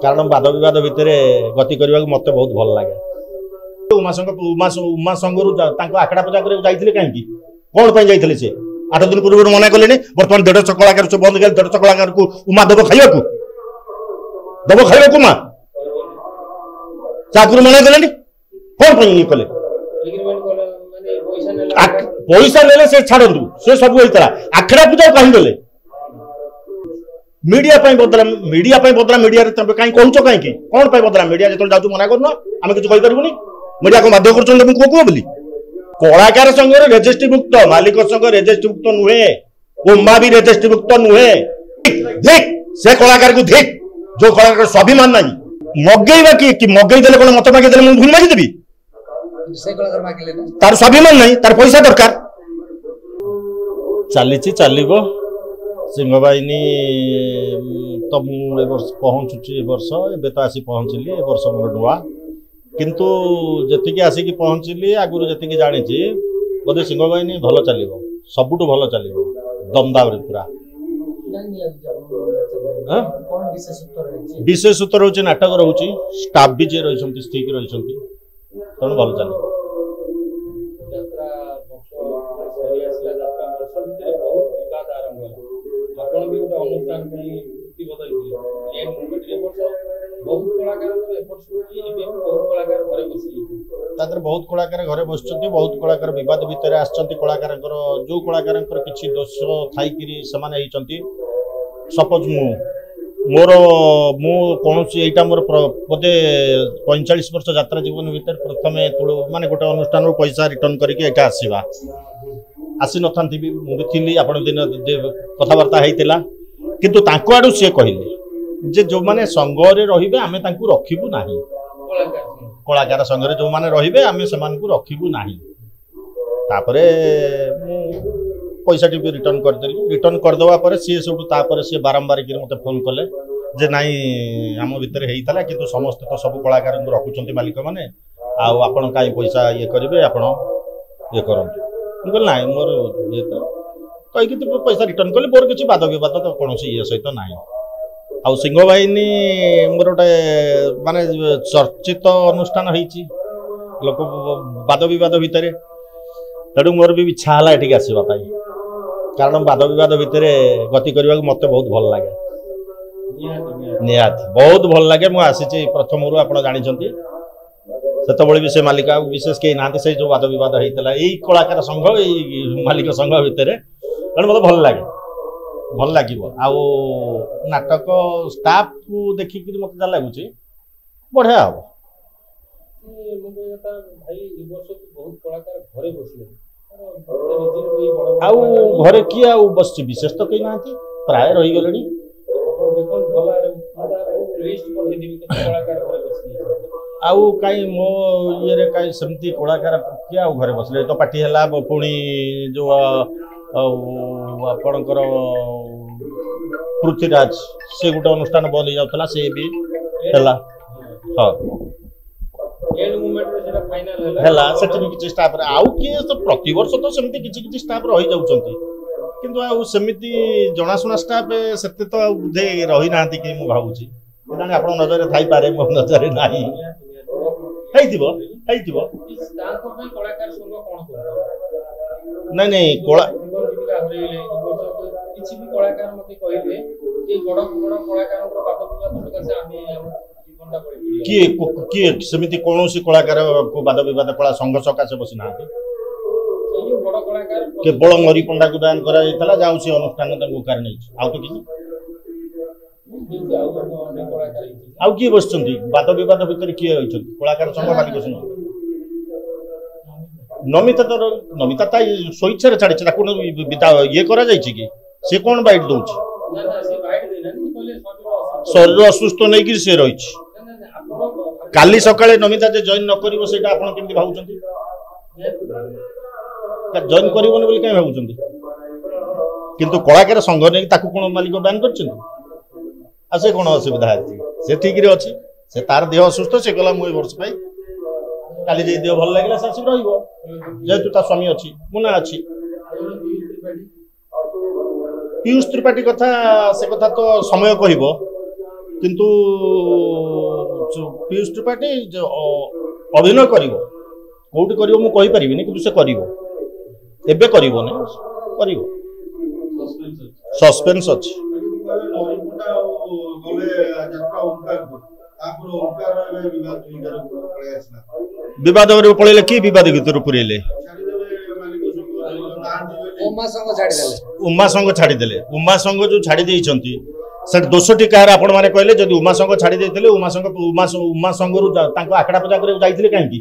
कारण वाद विवाद भितर गति करने को मत बहुत भल लगे। उमा संघरू आखड़ा पूजा कहीं कौन पर जाते से 8 दिन पूर्व मना कले बर्तमान 150 कलाकार सब बंद कर 150 कलाकार को उमा दब खाइबा उमा चाकरी मना कले कौन पर ये कले पैसा ले से छाड़ू से सब होता आखड़ा पूजा कहीं गले मीडिया बदला मीडिया मीडिया कहीं कहूच कहीं कौन बदला मीडिया जो जाऊँ मना करना आम किसी कहीपरूनी मीडिया को बाध्य कर कह बोली कलाकार संघ रेजिस्ट्री मुक्त मालिक संघ रेजिस्ट्री मुक्त नुहे उमा भी रेजिस्ट्री मुक्त नुहे देख से कलाकार को देख जो कलाकार स्वाभिमान नहीं मगेवा कि मगेदेले कौन मत मागिदेले मुझे भूल मागिदेवी तार स्वाभिमान नहीं तार पैसा दरकार चली चलो सिंह बाहिनी तो मुझे पहुँचुची वर्ष ए तो आसी पहुँचली ए वर्ष मोर नुआ किंतु जी आसिक पहुँचली आगुरी जी जानी बोधे सिंह बाहिनी भल चलो सबुठ भल चलो दमदाम पूरा विशेष उत्तर रोचे नाटक रोचे स्टाफ भी जी रही स्थिक रही तेणु भल चलो बहुत कलाकार घरे बस बहुत कलाकार बद भितर आलाकार जो कलाकार किसी दोष थी सपोज मोर कौन यहाँ मोर बोधे 45 वर्ष यात्रा जीवन भितर प्रथम माने गोटे अनुष्ठान पैसा रिटर्न करके आसवा आसी न था मुझे आप दिन कथबार्ता होता किंतु तांको आडू सी कहले जे जो माने संघरे रहिबे आमे तांको रखिबू नाही कलाकार संघरे जो माने रहिबे आमे समान को रखिबू नाही तापरे पैसा टी रिटर्न कर देली रिटर्न कर दवा पर सी सब तापर सी बारंबार कि मते फोन कले जे नाही आम भितर हेइतला किंतु समस्त तो सब कलाकार को रखुचंती मालिक माने आ आपण काई पैसा ये करिवे आपण ये करन बोल नाही मोर ये तो कहि कि पैसा रिटर्न कले मोर किछि वाद विवाद तो कोनोसी ये सहित नाही आ सिंह बाहिनी मोर गोटे माने चर्चित अनुष्ठान होइछि लोक वाद विवाद भितर तेणु मोर भी इच्छा है ये आसवा कारण वाद विवाद भितर गति करने को मत बहुत भल लगे निहाती बहुत भल लगे मुझे आसी प्रथम आप जानते से भी से मालिक विशेष कहीं ना से जो वाद विवाद होता है यही कलाकार संघ यही मालिक संघ भितर तेणु मत भल लगे नाटक स्टाफ को देखिक मत जहाँ लगुच बढ़िया हम घरे किए बस विशेष तो कहीं ना प्राय रहीगले आउ कहीं मो ये कहीं सेमती कलाकार किए घरे बसले तो पार्टी है पुणी जो आपणकर पृथ्वीराज से गोटे अनुष्ठान बंद हो जाता से भी है हाँ किसी स्टाफ आउ किए तो प्रति वर्ष तो सेमती किसी स्टाफ रही जाउछंती किंतु आ सेमती जनाशुना स्टाफ सेते तो बुझे रही ना कि मु भाबुची जाने आप नजर रे थाई पारे मो नजर रे नाही हेइथिबो नहीं नहीं कोला किछि भी कलाकार मते कहिबे ए बड़ बड़ कलाकार बात से आमे किए सेमती कौन सी कलाकार को वाद विवाद कला संघ सकाशे बसी ना केवल मरी पंडा को दान करा जाऊँ सी अनुष्ठान कार नहीं आउ तो किसी आउ किए बस वाद विवाद भितर किए कलाकार संघ मालिक संघ नमिता स्वेच्छा छाड़ी ये करा कि सी कौन बैठ दौर शरीर असुस्थ नहीं सी रही काली सकाळे नमिता जे जॉइन न करिवो सेटा आपण केमति भाबुचंती जॉइन करिवोनी बोली काई भाबुचंती किंतु कलाकार संघ नै ताकू कोन मालिक बैन करचंती आ से कोन असुविधा है से ठीक रे अछि से तार देह असुस्थ से गला मुई वर्ष पाई काली जे देह भल लागला से सब रहिबो जेतु ता स्वामी अछि मुना अछि पीयूष त्रिपाठी कथा से कथा तो समय कहिबो किंतु पीयूष त्रिपाठी अभिनय करिवो कोठी करिवो मु कहि परिबिनी किंतु से करिवो एबे करिवो ने करिवो सस्पेंस अछि विवाद पड़े कि विवाद भर पुरेले उमा संघ छाड़ीदे उमा संघ जो छाड़ी से दोषटी कह आपण मैंने कहले जब उमा संघ छाड़ी देते उमा संघ आखड़ा पूजा करें कहीं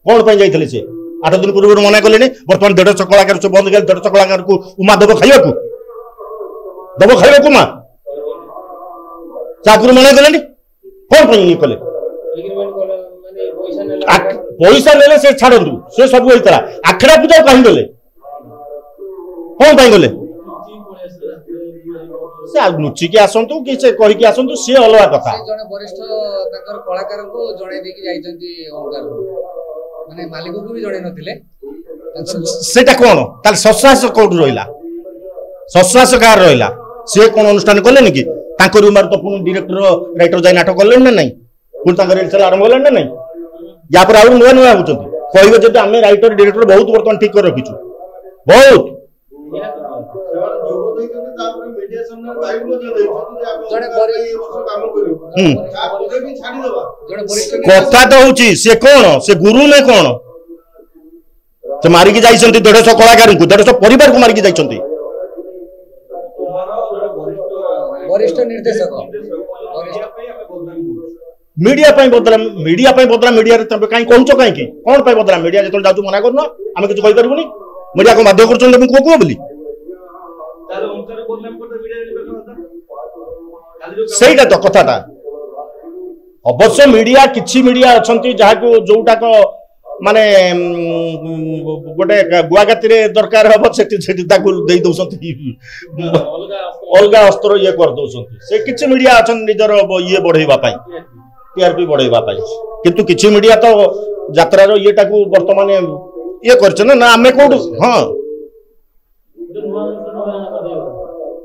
कौन पर जाते से 8 दिन पूर्व मना कले बर्तमान 150 कलाकार बंद कर 150 कलाकार को उमा दब खाइबा उमा चाकू मना कले कौन पर ये कले पैसा ले से छाड़ू से सब होता आखड़ा पूजा कहीं गले कौन पर गले से लुचिकी आसतु कि से कहीकि आसतु सी अलग कथा जने वरिष्ठ तकर कलाकार को जणे देकी जाइछन्ती ओंकार माने मालिक को भी जणे नथिले सेटा कोन ताल सस्वास कोड रहिला सस्वास कार रहिला से कोन अनुष्ठान करले कि तांकर उमर तो पुन डायरेक्टर राइटर जाय नाटक करले ना नहीं पुन तांकर रिहर्सल आरंभ करले ना नहीं या पर आउ नुवा नुवा होचंती कहबे जे आमे राइटर डायरेक्टर बहुत वर्तमान ठीक कर रखिछु बहुत कथा तो हूँ से कौन से गुरु ने कौन से मारिकी जाइछन्ती 150 कलाकार को 150 परिवार को मारिकी जाइछन्ती वरिष्ठ निर्देशक मीडिया बदला मीडिया रे तबे काई कहउछो काई की कोन पाई बदला मीडिया जेतल जाउ मना करनो आमे किछ कहि परबुनी मीडिया को बाध्य करछन तुम को बोली सहीटा तो कथाटा अवश्य मीडिया किछि मीडिया अछंती जहा को जोटा को माने गोटे गुआगाती रे दरकार हबो सेठी सेठी ताकू देई दोसंती अलगा अस्त्र ये कर दोसंती से किछि मीडिया अछन निजर ये बढ़ेबा पाई टीआरपी बढ़ेबा पाई किंतु किछि मीडिया तो यात्रा रो येटा को वर्तमान ये करछ ना आमे कोड हां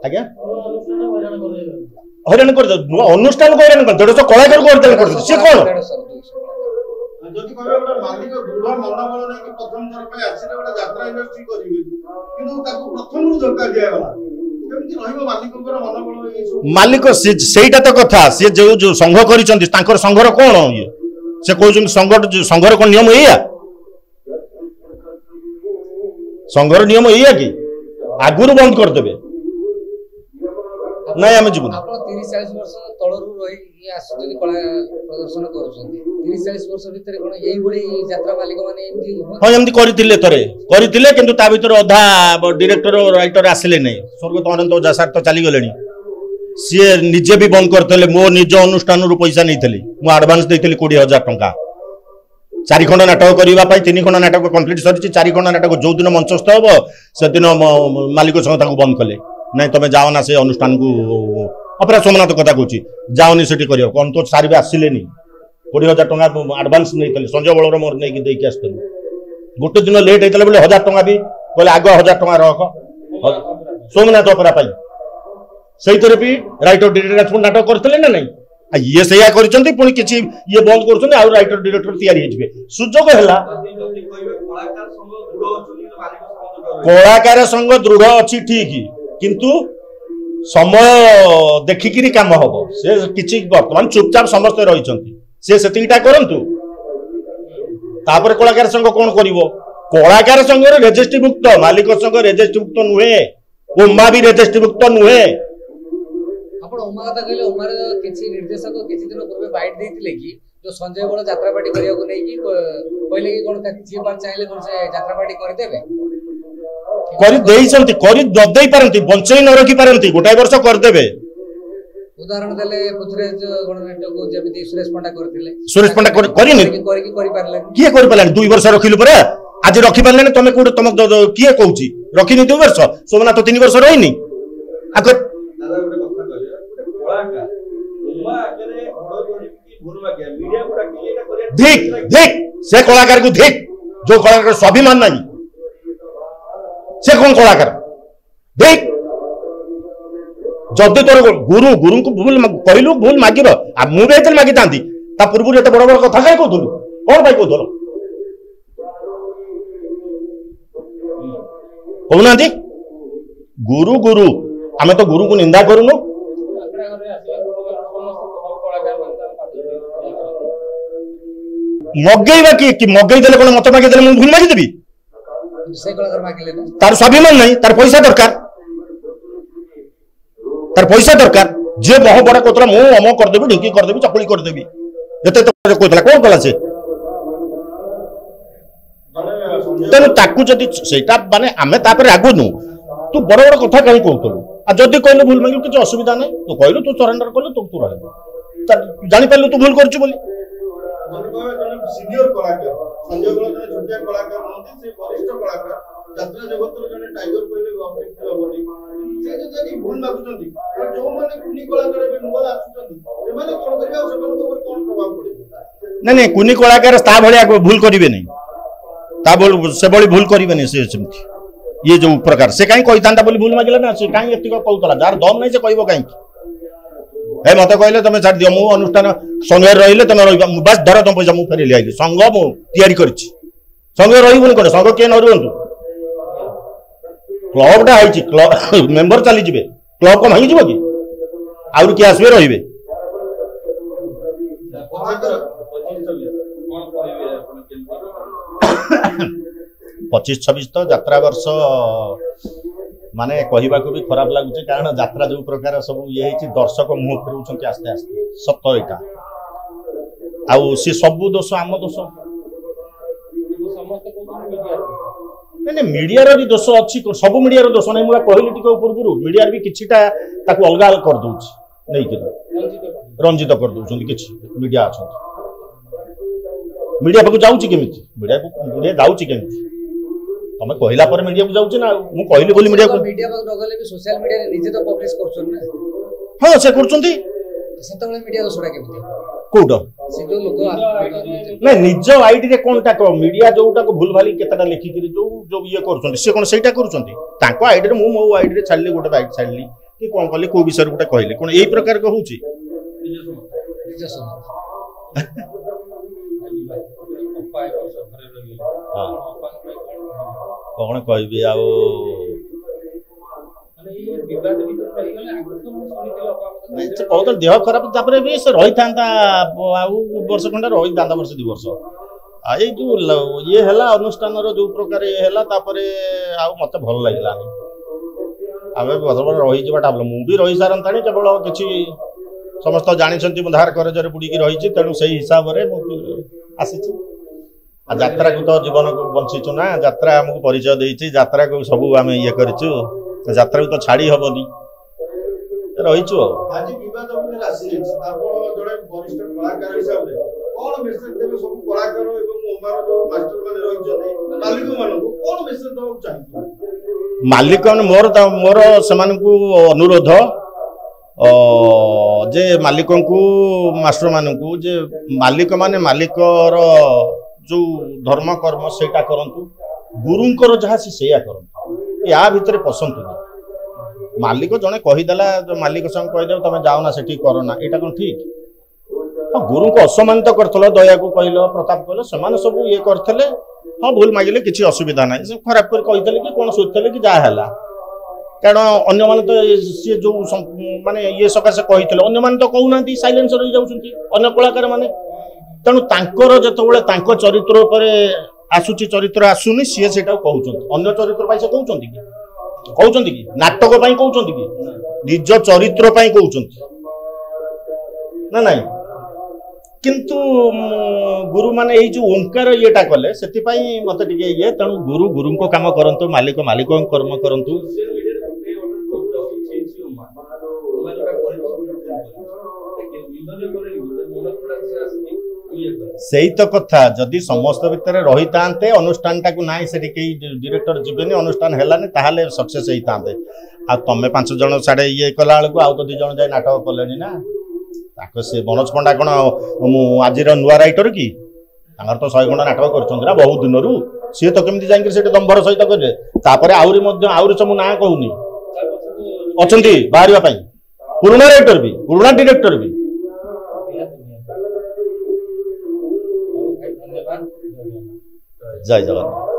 आज्ञा हरियाणा कर अनुष्ठान को हरियाणा कर 150 कलाकार को हरियाणा कर से कोन जति कहबे ओटा मालिक दृढ़ मनोबल नै कि प्रथम थर पे आसीले ओटा यात्रा इंडस्ट्री करिवे किंतु ताको प्रथम रु धक्का दिया गला केमति रहइबो मालिककर मनोबल ए मालिक सेईटा तो कथा से जो संघ करिसंती तांकर संघर कोन ये से कहउछन संघर कोन नियम एया संघर नियम एया कि आगुरु बंद कर देबे नहीं आमे जीवन आपण 30-40 वर्ष तळरु रही आसुती कला प्रदर्शन करूछन्ती 30-40 वर्ष भीतर कोन एई बडी यात्रा मालिक माने एमती हां एमती करितिले किंतु ता भीतर अधा डायरेक्टर राइटर आसिले नै स्वर्गत अनंत जासार तो चली गलेनी सी निजे भी बंद करतले मो निज अनुष्ठान रु पैसा नैथली मु एडवांस देथली 20000 टंका 4 खंड नाटक करबा पई 3 खंड नाटक कंप्लीट सरिछि 4 खंड नाटक जो दिन मंचस्थ हबो से दिन मालिक संग ताको बंद कले नहीं तुम जाओ ना से अनुष्ठान को अपरा सोमनाथ कथा कहूँ जाओनी से कर कौन तो सारी भी आसिले 20,000 टंका आडभांस नहीं संजय बलर मोर नहीं देकी आस गोटे दिन लेट होता बोले 1000 टंका भी कहले आग 1000 टंका रख सोमनाथ अपरा पाई से भी राइटर डायरेक्टर नाटक करते ना नहीं ये से पुणी किसी ये बंद कर राइटर डायरेक्टर तैयारी सुजोग है कलाकार संघ दृढ़ अच्छी ठीक किंतु समय देखिकी काम हम से किसी बर्तमान चुपचाप समस्ते रही से करंतु तापर कलाकार संघ कौन करिवो कलाकार संघ रेजिस्ट्री मुक्त मालिक संघ रेजिस्ट्री मुक्त नुहे उमा भी रेजिस्ट्री मुक्त नुहे आपण उमा कथा कहले उमार किछि निर्देशक किछि दिन पूर्व बाइट देथिले कि जो संजय बळ यात्रा पार्टी करिया को नै कि पहिले कि कोन जे बार चाहिले कोन से यात्रा पार्टी कर देबे करी देइसंती करी ददेई पारंती बंचई न रखी पारंती गोटाई वर्ष कर देबे उदाहरण देले पृथ्वीराज गणनाट्य को जेमिति सुरेश पंडा सुरेश पंडा करिनि करि पारले किए कर पालानी 2 वर्ष रखिलु परे आज रखि पारले तमे कोड तम किए कहूची रखिनि 2 वर्ष सोमनाथ 3 वर्ष रहिनी आक दादा गोटे कथा कहले गोटे कलाकार उमा आगरे बड़ गरी की भूलवा के मीडिया को डाकी एटा करिया ठीक ठीक से कलाकार को ठीक जो कलाकार स्वाभिमान नहीं से कौन कलाकार देख जदि तोर गुरु गुरु को भूल कहलु भूल मागिब आ मु भी मागी थांती ता पूर्व एत बड़ बड़ कथा कहीं कहलु कौन भाई कहल कहना गुरु गुरु आम तो गुरु को निंदा करूनु मगेवा कि मगई देले कौन मत मागी देले भूल मागी देवी तार स्वाभिमान नहीं तार पैसा दरकार तार पैसा दरकार जे बहु बड़ा कहला मु अम करदेवी ढिंकी करदेवी चकुली करदेवी एत कहला कौन कला से तेणु ताकू जदि सेटा माने आमे तापर आगुनु तू बड़ बड़ कथा कहीं कहतलु आ जदि कहलु भूल मागिलु किछ असुविधा नहीं तू कहलु तू सरेंडर कलु तू रहबो जानि पालु तू भूल करछु बोली सीनियर कलाकार संजय बल जने छोटिया कलाकार नथि से वरिष्ठ कलाकार यात्रा जगत जने टाइगर कहले अपेक्षा होबनी से जदि भूल मागुचंती जो माने कुनी कलाकार बे नुवा आछुचंती से माने कोन करिया से माने ऊपर कोन प्रभाव पड़े नहीं कुनी कलाकार ता भलिया भूल करिवे नहीं ता बोल से बड़ी भूल करिवे नहीं से सेमती ये जो प्रकार से काई कहितांता बोली भूल मागिला ना से काई एतिक कहतला जार दम नहीं से कहबो काई ए मत कहले तुम छाड़ दियो मु अनुष्ठान संगे रहिले तुम रहिबा बस धर तुम पैसा मु फेरि लियाइली संग मु तयारी करछि संगे रहिबुन कोन संग के न रहंतु क्लब टा आइछि क्लब मेंबर चली जिवे क्लब को भांगी जिवो कि आउर के आसबे रहिबे 25-26 तो यात्रा वर्ष माने कहवा भी खराब लगुच कारण यात्रा जो प्रकार सब ये दर्शक मुह फेर आस्ते आस्ते सत एटा आउ सी सब दोष आम दोष नहीं मीडिया भी दोष अच्छी सब मीडिया दोष नहीं मुझे कहली टी पूर्व मीडिया भी किछिटा ताकू अलग अलग कर दउछ नहीं कि रंजित कर दउछ किछि मीडिया अच्छा मीडिया पाक जाउछि केमिति मीडिया जाउछि केमिति तमे कहला पर मीडिया को जाउछि ना मु कहली बोली मीडिया को पाक नगले भी सोशल मीडिया रे निजे तो पब्लिश करछन ना हां से करछंती सेतबळे मीडिया दोसडा केमिति कोडो से जो लोक नहीं निज आईडी रे कोनटा को मीडिया जोटा को भूल भाली केतटा लेखि कि जो ये करछंती से कोन सेटा करछंती ताको आईडी रे मो आईडी रे छाडली गोटे बाइक छाडली कि कोन कहली को विषय गोटे कहली कोन एई प्रकार को होउची निज कौन कहबी आ बहुत देह खराब तापर भी से रही था वर्ष खंडे रही था वर्ष 2 वर्ष ये जो ये है अनुष्ठान जो प्रकार ये है मत भल लगे आम रही जाटा मुझे रही सारे केवल किसी समस्त जानी धार करजरे बुड़ी रही तेणु से हिसाब से आसी यात्रा को तो जीवन को बंचीचु ना यात्रा आमको परिचय देती यात्रा को सब आम ये करूँ यात्रा को तो छाड़ी हेनी रहीचु आज विवाद भितर आसी आपण जड़े वरिष्ठ कलाकार हिसाब रे कोन मेसेज देबे सब कलाकार एवं ओमार जो मास्टर माने रहिजते मालिक मानको कोन मेसेज दउ चाहि मालिक मोर समान को अनुरोध जे मालिक को मास्टर मानकू जे मालिक माने मालिकर जो धर्म कर्म सेटा करंतु गुरुंकर जहाँ से करंतु या भितर पसंद नहीं मालिक जड़े कहीदेला जो मालिक संग कहीदे तुम जाओ ना सेठी कर ना यहाँ कौन ठीक गुरु को असम्मानित करथलो दया को कहल प्रताप कहल से सब ये करते हाँ भूल मागिले किसी असुविधा ना खराब कर कहीदेले कि कौन सोचते कि जहाँ है कारण अन्य माने तो सी जो माने ये सकाशे कही अन्य माने तो कहूना साइलेंस रही जाउछंती अन्य कलाकार माने तेणु तांकर जतबेले तांको चरित्र उपरे आसुची चरित्र आसुनी सी से कहउछंती अन्य चरित्र पाई से कहउछंती कि नाटक पाई कहउछंती कि निज चरित्र पाई कहउछंती ना नहीं किंतु गुरु माने एई जो ओंकार येटा कले सेति पाई मते टिके ये तेणु गुरु गुरु को काम करंतु मालिक मालिक को कर्म करंतु सही तो कथा जदि समस्त भितर रही था अनुष्ठान टाक ना से डायरेक्टर जीवेनि अनुष्ठान है ताहले सक्सेस होता आ तमें 5 जन साढ़े ये कला बेलू आउ तो 2 जन जाए नाटक कले ना से मनोज पंडा कौन आज नुआ राइटर कि तो 100 घंटा नाटक कर बहुत दिन रू सी तो केमती जाकर दम्भर सहित करें आहुरी सब ना कहूनी अच्छा बाहर पुराना राइटर भी पुराना डायरेक्टर भी। धन्यवाद। जय जगन्नाथ।